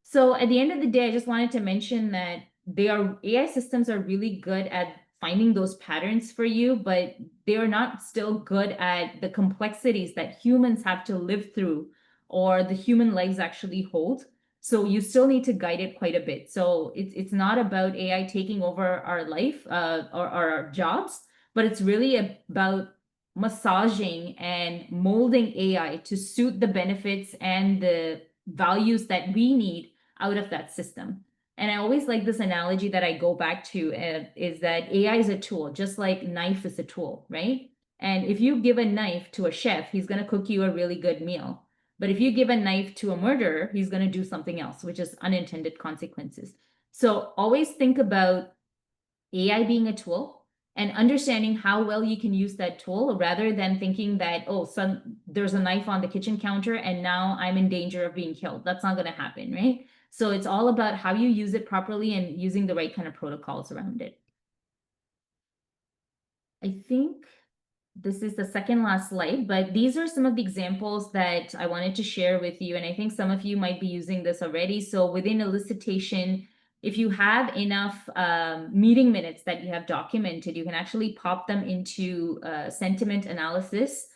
So at the end of the day, I just wanted to mention that AI systems are really good at finding those patterns for you, but they are not still good at the complexities that humans have to live through or the human lives actually hold. So you still need to guide it quite a bit. So it's not about AI taking over our life or our jobs, but it's really about massaging and molding AI to suit the benefits and the values that we need out of that system. And I always like this analogy that I go back to is that AI is a tool, just like knife is a tool, right? And if you give a knife to a chef, he's going to cook you a really good meal. But if you give a knife to a murderer, he's going to do something else, which is unintended consequences. So always think about AI being a tool and understanding how well you can use that tool, rather than thinking that, oh, there's a knife on the kitchen counter and now I'm in danger of being killed. That's not going to happen, right? So it's all about how you use it properly and using the right kind of protocols around it. I think this is the second last slide, but these are some of the examples that I wanted to share with you. And I think some of you might be using this already. So within elicitation, if you have enough meeting minutes that you have documented, you can actually pop them into sentiment analysis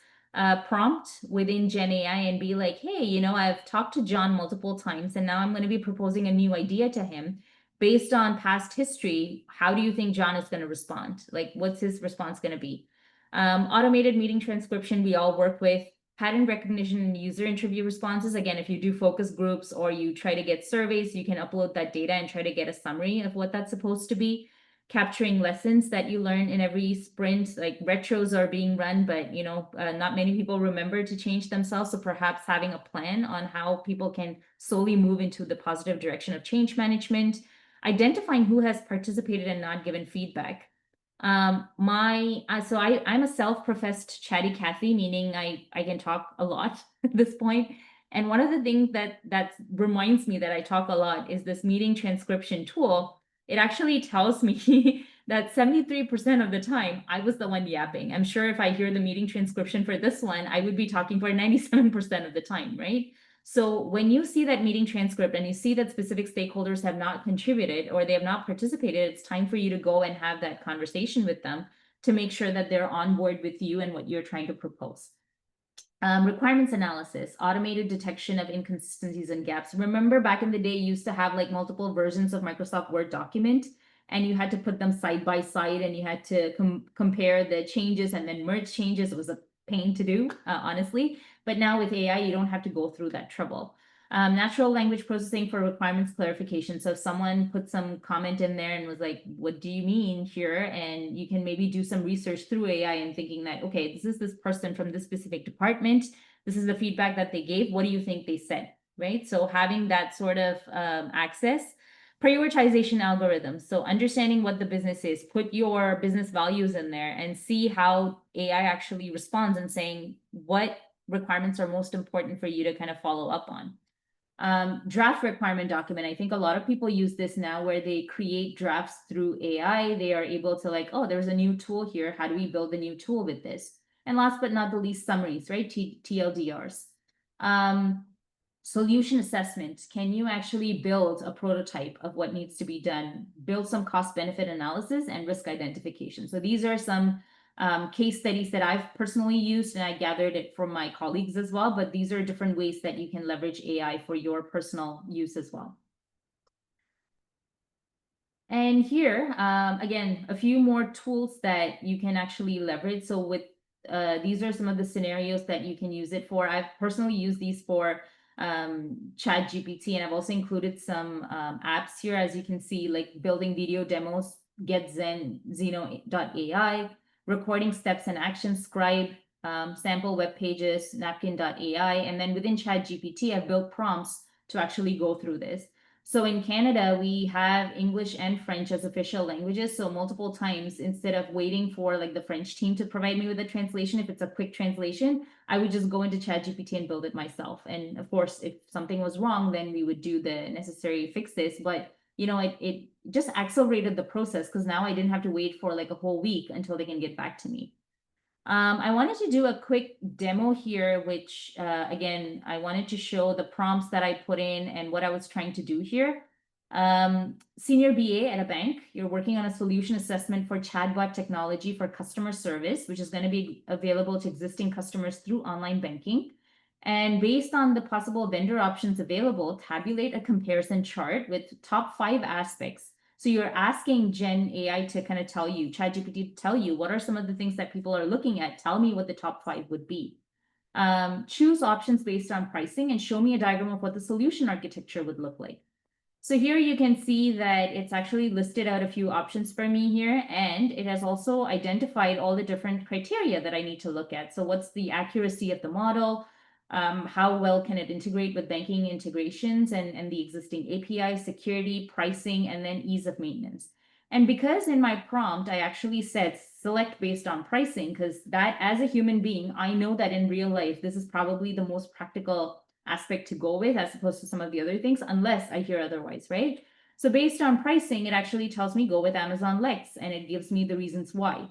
prompt within Gen AI and be like, hey, I've talked to John multiple times and now I'm going to be proposing a new idea to him. Based on past history, how do you think John is going to respond? Like, what's his response going to be? Automated meeting transcription, we all work with. Pattern recognition and user interview responses. Again, if you do focus groups or you try to get surveys, you can upload that data and try to get a summary of what that's supposed to be. Capturing lessons that you learn in every sprint, like retros are being run, but not many people remember to change themselves. So perhaps having a plan on how people can slowly move into the positive direction of change management. Identifying who has participated and not given feedback. I'm a self-professed chatty Cathy, meaning I can talk a lot at this point. And one of the things that reminds me that I talk a lot is this meeting transcription tool. It actually tells me that 73% of the time I was the one yapping. I'm sure if I hear the meeting transcription for this one, I would be talking for 97% of the time, right? So when you see that meeting transcript and you see that specific stakeholders have not contributed or they have not participated, it's time for you to go and have that conversation with them to make sure that they're on board with you and what you're trying to propose. Requirements analysis, automated detection of inconsistencies and gaps. Remember back in the day, you used to have like multiple versions of Microsoft Word document, and you had to put them side by side and you had to compare the changes and then merge changes. It was a pain to do, honestly. But now with AI, you don't have to go through that trouble. Natural language processing for requirements clarification. So if someone put some comment in there and was like, what do you mean here? And you can maybe do some research through AI and thinking that, okay, this is this person from this specific department. This is the feedback that they gave. What do you think they said, right? So having that sort of access. Prioritization algorithms. So understanding what the business is, put your business values in there and see how AI actually responds and saying what requirements are most important for you to kind of follow up on. Draft requirement document. I think a lot of people use this now where they create drafts through AI. They are able to like, oh, there's a new tool here. How do we build a new tool with this? And last but not the least, summaries, right? TLDRs. Solution assessment. Can you actually build a prototype of what needs to be done? Build some cost benefit analysis and risk identification. So these are some case studies that I've personally used, and I gathered it from my colleagues as well, but these are different ways that you can leverage AI for your personal use as well. And here, again, a few more tools that you can actually leverage. So with these are some of the scenarios that you can use it for. I've personally used these for ChatGPT, and I've also included some apps here, as you can see, like building video demos, Zeno.ai, recording steps and actions, Scribe, sample web pages, napkin.ai, and then within ChatGPT, I've built prompts to actually go through this. So in Canada, we have English and French as official languages. So multiple times, instead of waiting for like the French team to provide me with a translation, if it's a quick translation, I would just go into ChatGPT and build it myself. And of course, if something was wrong, then we would do the necessary fixes. But you know, it just accelerated the process because now I didn't have to wait for like a whole week until they can get back to me. I wanted to do a quick demo here, which again, I wanted to show the prompts that I put in and what I was trying to do here. Senior BA at a bank, you're working on a solution assessment for chatbot technology for customer service, which is going to be available to existing customers through online banking. And based on the possible vendor options available, tabulate a comparison chart with top 5 aspects. So you're asking Gen AI to kind of tell you, ChatGPT to tell you, what are some of the things that people are looking at? Tell me what the top 5 would be. Choose options based on pricing and show me a diagram of what the solution architecture would look like. So here you can see that it's actually listed out a few options for me here, and it has also identified all the different criteria that I need to look at. So what's the accuracy of the model? How well can it integrate with banking integrations and the existing API, security, pricing, and then ease of maintenance. And because in my prompt, I actually said select based on pricing, because that as a human being, I know that in real life, this is probably the most practical aspect to go with as opposed to some of the other things, unless I hear otherwise, right? So based on pricing, it actually tells me go with Amazon Lex, and it gives me the reasons why.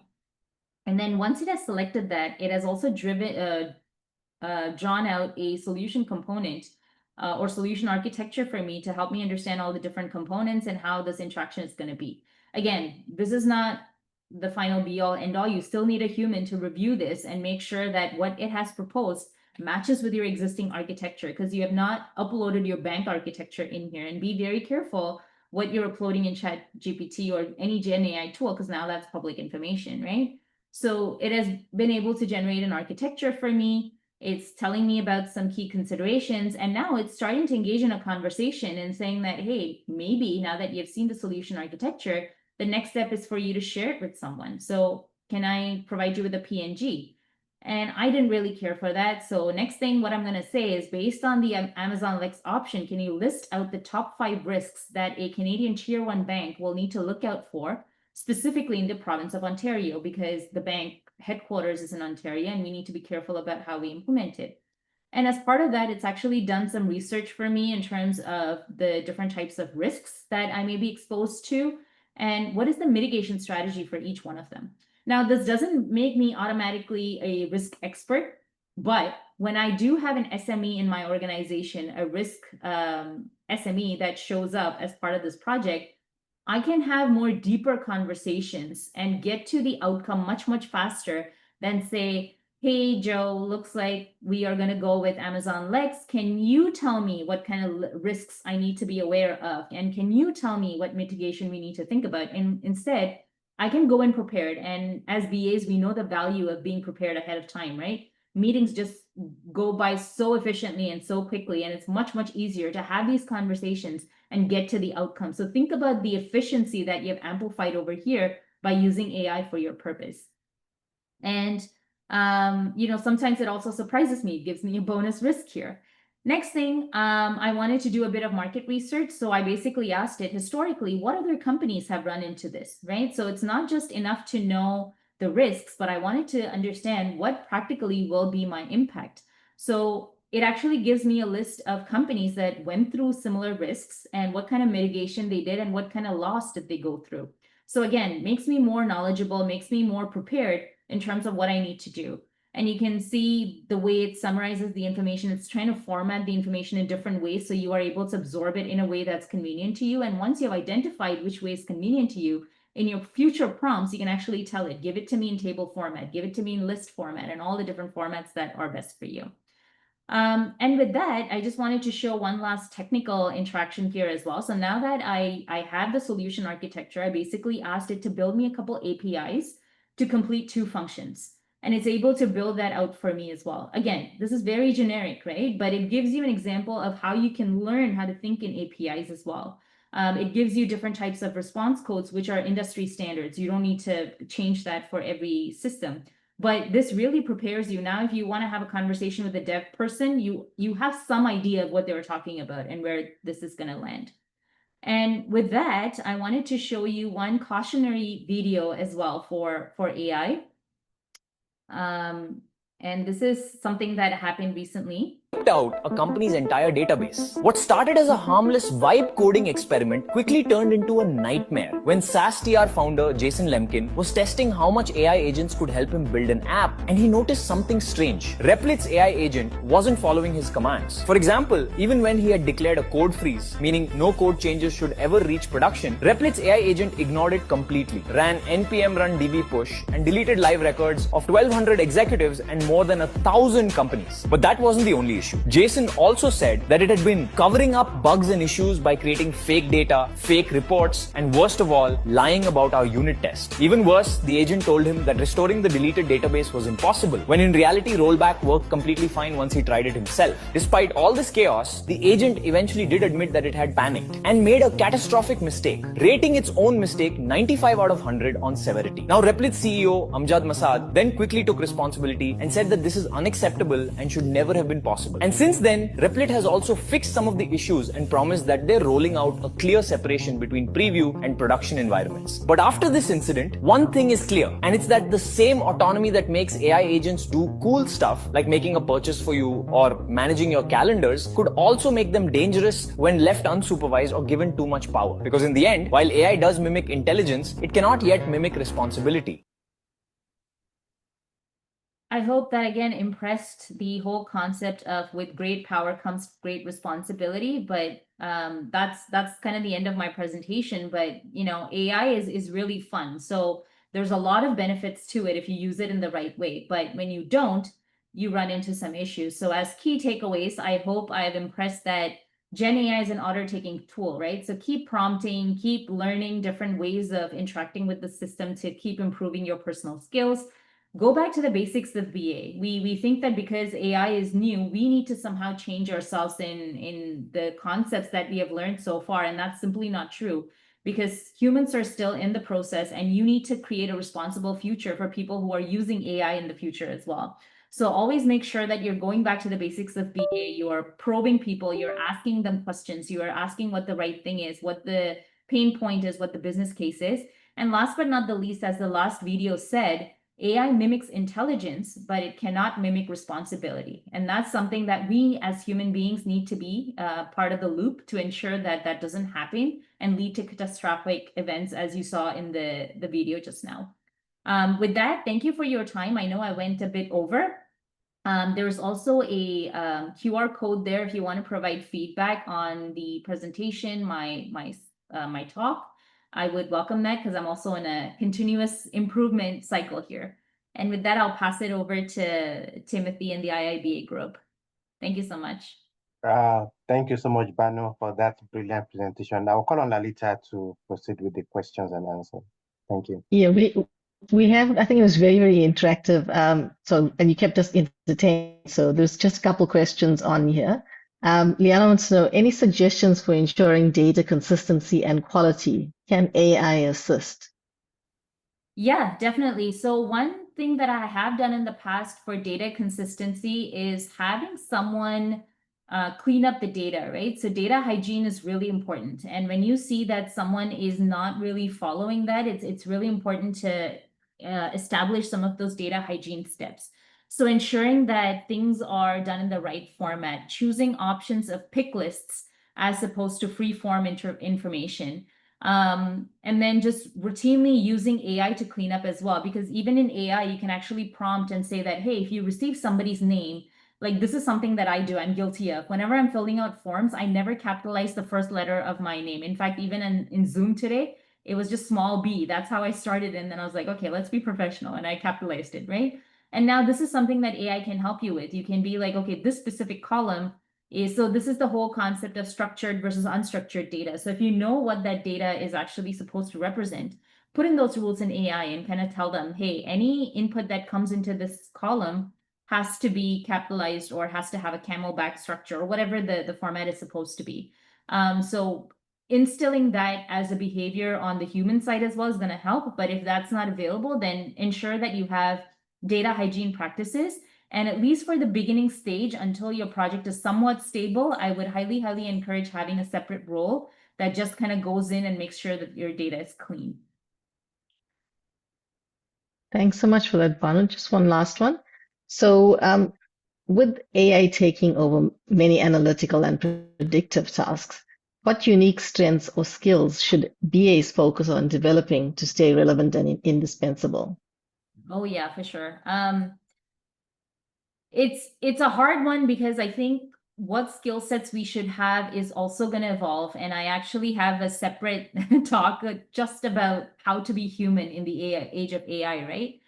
And then once it has selected that, it has also drawn out a solution component or solution architecture for me to help me understand all the different components and how this interaction is going to be. Again, this is not the final be all end all. You still need a human to review this and make sure that what it has proposed matches with your existing architecture, because you have not uploaded your bank architecture in here. And be very careful what you're uploading in ChatGPT or any Gen AI tool, because now that's public information, right? So it has been able to generate an architecture for me. It's telling me about some key considerations, and now it's starting to engage in a conversation and saying that, hey, maybe now that you've seen the solution architecture, the next step is for you to share it with someone. So can I provide you with a PNG? And I didn't really care for that. So next thing, what I'm going to say is, based on the Amazon Lex option, can you list out the top 5 risks that a Canadian Tier 1 bank will need to look out for, specifically in the province of Ontario, because the bank headquarters is in Ontario and we need to be careful about how we implement it. And as part of that, it's actually done some research for me in terms of the different types of risks that I may be exposed to. and what is the mitigation strategy for each one of them. Now, this doesn't make me automatically a risk expert, but when I do have an SME in my organization, a risk SME that shows up as part of this project, I can have more deeper conversations and get to the outcome much, much faster than say, hey, Joe, looks like we are going to go with Amazon Lex. Can you tell me what kind of risks I need to be aware of? And can you tell me what mitigation we need to think about? And instead, I can go in prepared. And as BAs, we know the value of being prepared ahead of time, right? Meetings just go by so efficiently and so quickly, and it's much, much easier to have these conversations and get to the outcome. So think about the efficiency that you have amplified over here by using AI for your purpose. And sometimes it also surprises me, gives me a bonus risk here. Next thing, I wanted to do a bit of market research. So I basically asked it historically, what other companies have run into this, right? So it's not just enough to know the risks, but I wanted to understand what practically will be my impact. So it actually gives me a list of companies that went through similar risks and what kind of mitigation they did and what kind of loss did they go through. So again, makes me more knowledgeable, makes me more prepared in terms of what I need to do. And you can see the way it summarizes the information. It's trying to format the information in different ways so you are able to absorb it in a way that's convenient to you. And once you've identified which way is convenient to you, in your future prompts, you can actually tell it, give it to me in table format, give it to me in list format, and all the different formats that are best for you. And with that, I just wanted to show one last technical interaction here as well. So now that I have the solution architecture, I basically asked it to build me a couple APIs to complete 2 functions. And it's able to build that out for me as well. Again, this is very generic, right? But it gives you an example of how you can learn how to think in APIs as well. It gives you different types of response codes, which are industry standards. You don't need to change that for every system. But this really prepares you. Now, if you want to have a conversation with a dev person, you have some idea of what they were talking about and where this is going to land. And with that, I wanted to show you one cautionary video as well for AI. And this is something that happened recently. Out a company's entire database. What started as a harmless vibe coding experiment quickly turned into a nightmare when SaaSTR founder Jason Lemkin was testing how much AI agents could help him build an app, and he noticed something strange. Replit's AI agent wasn't following his commands. For example, even when he had declared a code freeze, meaning no code changes should ever reach production, Replit's AI agent ignored it completely, ran npm run db push, and deleted live records of 1,200 executives and more than 1,000 companies. But that wasn't the only issue. Jason also said that it had been covering up bugs and issues by creating fake data, fake reports, and worst of all, lying about our unit test. Even worse, the agent told him that restoring the deleted database was impossible, when in reality rollback worked completely fine once he tried it himself. Despite all this chaos, the agent eventually did admit that it had panicked and made a catastrophic mistake, rating its own mistake 95 out of 100 on severity. Now, Replit's CEO Amjad Masad then quickly took responsibility and said that this is unacceptable and should never have been possible. And since then, Replit has also fixed some of the issues and promised that they're rolling out a clear separation between preview and production environments. But after this incident, one thing is clear, and it's that the same autonomy that makes AI agents do cool stuff like making a purchase for you or managing your calendars could also make them dangerous when left unsupervised or given too much power. Because in the end, while AI does mimic intelligence, it cannot yet mimic responsibility. I hope that again impressed the whole concept of with great power comes great responsibility, but that's kind of the end of my presentation. But AI is really fun. So there's a lot of benefits to it if you use it in the right way. But when you don't, you run into some issues. So as key takeaways, I hope I've impressed that Gen AI is an order-taking tool, right? So keep prompting, keep learning different ways of interacting with the system to keep improving your personal skills. Go back to the basics of BA. We think that because AI is new, we need to somehow change ourselves in the concepts that we have learned so far, and that's simply not true, because humans are still in the process, and you need to create a responsible future for people who are using AI in the future as well. So always make sure that you're going back to the basics of BA. You're probing people, you're asking them questions, you are asking what the right thing is, what the pain point is, what the business case is. And last but not the least, as the last video said, AI mimics intelligence, but it cannot mimic responsibility. And that's something that we as human beings need to be part of the loop to ensure that that doesn't happen and lead to catastrophic events, as you saw in the video just now. With that, thank you for your time. I know I went a bit over. There's also a QR code there if you want to provide feedback on the presentation, my talk. I would welcome that because I'm also in a continuous improvement cycle here. And with that, I'll pass it over to Timothy and the IIBA group. Thank you so much. Thank you so much, Banu, for that brilliant presentation. I'll call on Lalita to proceed with the questions and answers. Thank you. Yeah, we have, I think it was very, very interactive. And you kept us entertained. So there's just a couple questions on here. Liana wants to know, any suggestions for ensuring data consistency and quality? Can AI assist? Yeah, definitely. So one thing that I have done in the past for data consistency is having someone clean up the data, right? So data hygiene is really important. And when you see that someone is not really following that, it's really important to establish some of those data hygiene steps. So ensuring that things are done in the right format, choosing options of pick lists as opposed to free form information. And then just routinely using AI to clean up as well, because even in AI, you can actually prompt and say that, hey, if you receive somebody's name, like this is something that I do, I'm guilty of. Whenever I'm filling out forms, I never capitalize the first letter of my name. In fact, even in Zoom today, it was just small b. That's how I started. And then I was like, okay, let's be professional. And I capitalized it, right? And now this is something that AI can help you with. You can be like, okay, this specific column is, so this is the whole concept of structured versus unstructured data. So if you know what that data is actually supposed to represent, put in those rules in AI and kind of tell them, hey, any input that comes into this column has to be capitalized or has to have a camelback structure or whatever the format is supposed to be. So instilling that as a behavior on the human side as well is going to help. But if that's not available, then ensure that you have data hygiene practices. And at least for the beginning stage, until your project is somewhat stable, I would highly, highly encourage having a separate role that just kind of goes in and makes sure that your data is clean. Thanks so much for that, Banu. Just one last one. So with AI taking over many analytical and predictive tasks, what unique strengths or skills should BAs focus on developing to stay relevant and indispensable? Oh yeah, for sure. It's a hard one because I think what skill sets we should have is also going to evolve. And I actually have a separate talk just about how to be human in the age of AI, right?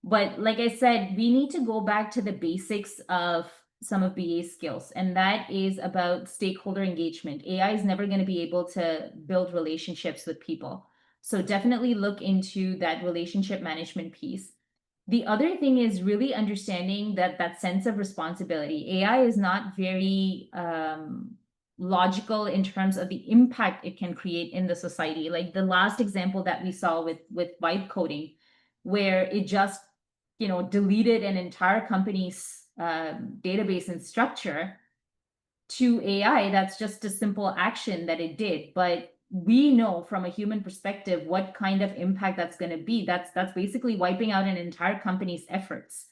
But like I said, we need to go back to the basics of some of BA's skills, and that is about stakeholder engagement. AI is never going to be able to build relationships with people. So definitely look into that relationship management piece. The other thing is really understanding that sense of responsibility. AI is not very logical in terms of the impact it can create in the society. Like the last example that we saw with vibe coding, where it just deleted an entire company's database and structure to AI. That's just a simple action that it did, but we know from a human perspective what kind of impact that's going to be. That's basically wiping out an entire company's efforts.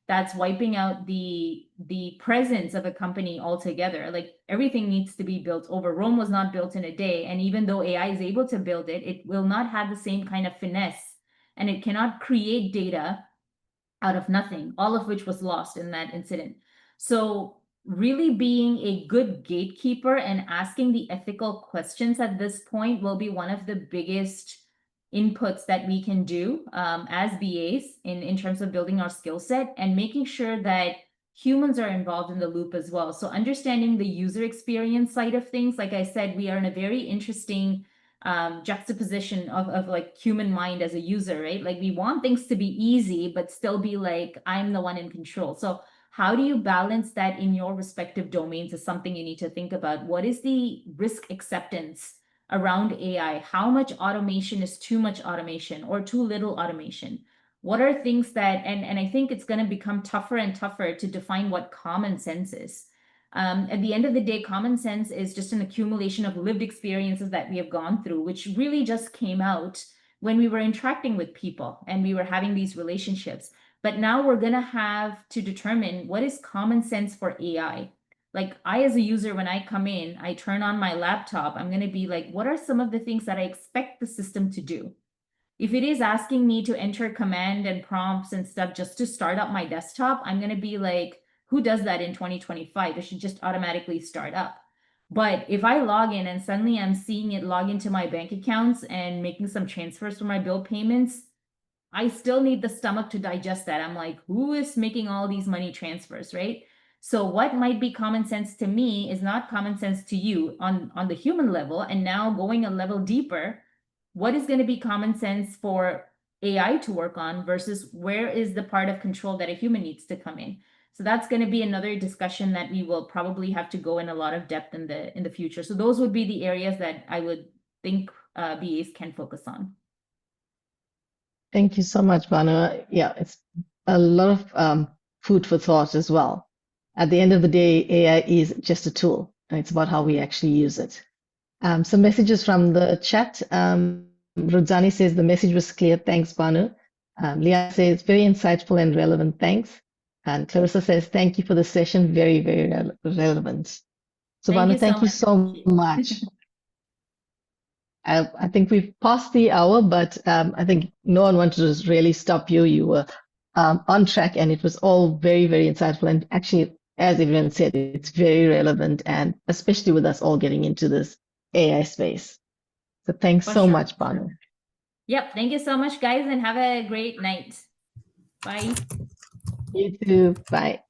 That's wiping out the presence of a company altogether. Like everything needs to be built over. Rome was not built in a day, and even though AI is able to build it, it will not have the same kind of finesse, and it cannot create data out of nothing, all of which was lost in that incident. So really being a good gatekeeper and asking the ethical questions at this point will be one of the biggest inputs that we can do as BAs in terms of building our skill set and making sure that humans are involved in the loop as well. So understanding the user experience side of things, like I said, we are in a very interesting juxtaposition of like human mind as a user, right? Like we want things to be easy, but still be like, I'm the one in control. So how do you balance that in your respective domains is something you need to think about. What is the risk acceptance around AI? How much automation is too much automation or too little automation? What are things that, and I think it's going to become tougher and tougher to define what common sense is. At the end of the day, common sense is just an accumulation of lived experiences that we have gone through, which really just came out when we were interacting with people and we were having these relationships. But now we're going to have to determine what is common sense for AI. Like I, as a user, when I come in, I turn on my laptop, I'm going to be like, what are some of the things that I expect the system to do? If it is asking me to enter command and prompts and stuff just to start up my desktop, I'm going to be like, who does that in 2025? It should just automatically start up. But if I log in and suddenly I'm seeing it log into my bank accounts and making some transfers for my bill payments, I still need the stomach to digest that. I'm like, who is making all these money transfers, right? So what might be common sense to me is not common sense to you on the human level. And now going a level deeper, what is going to be common sense for AI to work on versus where is the part of control that a human needs to come in? So that's going to be another discussion that we will probably have to go in a lot of depth in the future. So those would be the areas that I would think BAs can focus on. Thank you so much, Banu. Yeah, it's a lot of food for thought as well. At the end of the day, AI is just a tool, and it's about how we actually use it. Some messages from the chat. Rudzani says the message was clear. Thanks, Banu. Leah says very insightful and relevant. Thanks. And Clarissa says thank you for the session. Very, very relevant. So Banu, thank you so much. I think we've passed the hour, but I think no one wanted to really stop you. You were on track, and it was all very, very insightful. And actually, as everyone said, it's very relevant, and especially with us all getting into this AI space. So thanks so much, Banu. Yep. Thank you so much, guys, and have a great night. Bye. You too. Bye.